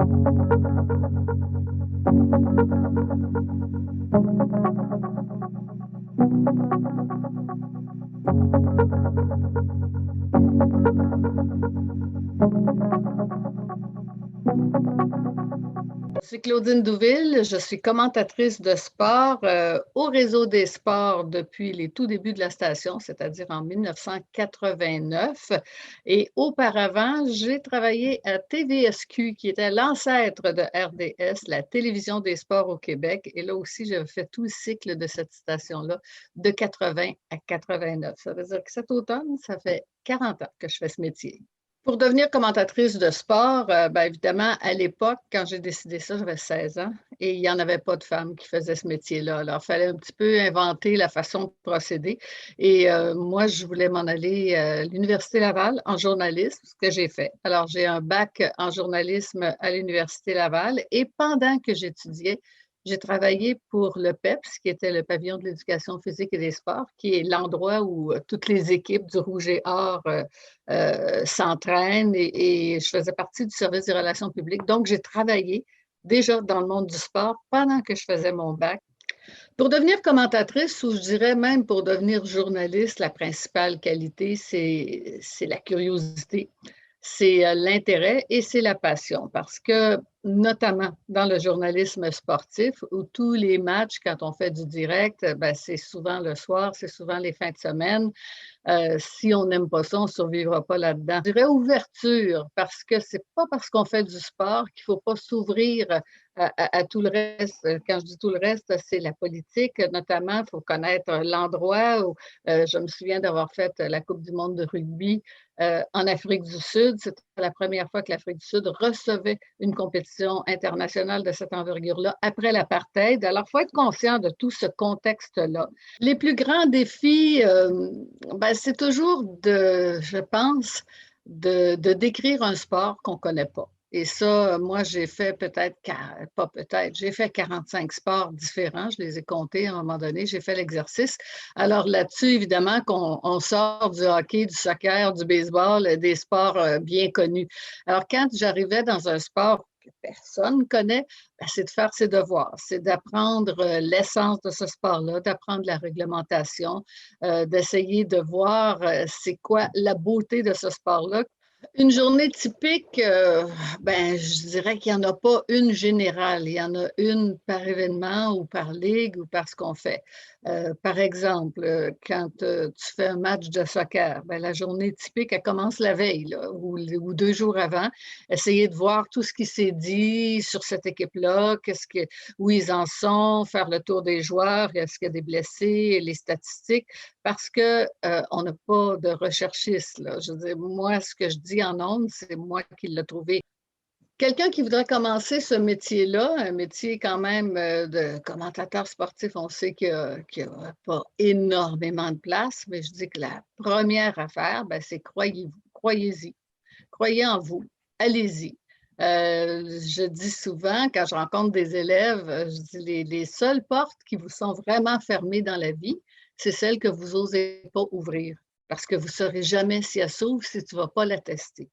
Je suis Claudine Douville, je suis commentatrice de sport au Réseau des sports depuis les tout débuts de la station, c'est-à-dire en 1989. Et auparavant, j'ai travaillé à TVSQ, qui était l'ancêtre de RDS, la télévision des sports au Québec. Et là aussi, j'ai fait tout le cycle de cette station-là, de 80 à 89. Ça veut dire que cet automne, ça fait 40 ans que je fais ce métier. Pour devenir commentatrice de sport, bien évidemment, à l'époque, quand j'ai décidé ça, j'avais 16 ans et il n'y en avait pas de femmes qui faisaient ce métier-là. Alors, il fallait un petit peu inventer la façon de procéder. Et moi, je voulais m'en aller à l'Université Laval en journalisme, ce que j'ai fait. Alors, j'ai un bac en journalisme à l'Université Laval et pendant que j'étudiais, j'ai travaillé pour le PEPS, qui était le pavillon de l'éducation physique et des sports, qui est l'endroit où toutes les équipes du Rouge et Or s'entraînent et je faisais partie du service des relations publiques. Donc, j'ai travaillé déjà dans le monde du sport pendant que je faisais mon bac. Pour devenir commentatrice, ou je dirais même pour devenir journaliste, la principale qualité, c'est la curiosité, c'est l'intérêt et c'est la passion. Parce que, notamment dans le journalisme sportif, où tous les matchs, quand on fait du direct, ben, c'est souvent le soir, c'est souvent les fins de semaine. Si on n'aime pas ça, on ne survivra pas là-dedans. Je dirais ouverture, parce que c'est pas parce qu'on fait du sport qu'il ne faut pas s'ouvrir à tout le reste. Quand je dis tout le reste, c'est la politique, notamment. Il faut connaître l'endroit où je me souviens d'avoir fait la Coupe du monde de rugby en Afrique du Sud. C'était la première fois que l'Afrique du Sud recevait une compétition internationale de cette envergure-là après l'apartheid. Alors, il faut être conscient de tout ce contexte-là. Les plus grands défis, ben, c'est toujours je pense, de décrire un sport qu'on ne connaît pas. Et ça, moi, j'ai fait pas peut-être, j'ai fait 45 sports différents, je les ai comptés à un moment donné, j'ai fait l'exercice. Alors là-dessus, évidemment, qu'on sort du hockey, du soccer, du baseball, des sports bien connus. Alors, quand j'arrivais dans un sport que personne ne connaît, ben, c'est de faire ses devoirs, c'est d'apprendre l'essence de ce sport-là, d'apprendre la réglementation, d'essayer de voir c'est quoi la beauté de ce sport-là. Une journée typique, ben, je dirais qu'il n'y en a pas une générale. Il y en a une par événement ou par ligue ou par ce qu'on fait. Par exemple, quand tu fais un match de soccer, ben, la journée typique, elle commence la veille là, ou 2 jours avant. Essayer de voir tout ce qui s'est dit sur cette équipe-là, où ils en sont, faire le tour des joueurs, est-ce qu'il y a des blessés, les statistiques, parce que on n'a pas de recherchistes, là. Je veux dire, moi, ce que je dis en ondes, c'est moi qui l'ai trouvé. Quelqu'un qui voudrait commencer ce métier-là, un métier quand même de commentateur sportif, on sait qu'il y a pas énormément de place, mais je dis que la première affaire, ben, c'est croyez-vous, croyez-y, croyez en vous, allez-y. Je dis souvent, quand je rencontre des élèves, je dis les seules portes qui vous sont vraiment fermées dans la vie, c'est celles que vous n'osez pas ouvrir, parce que vous ne saurez jamais si elles s'ouvrent si tu ne vas pas la tester.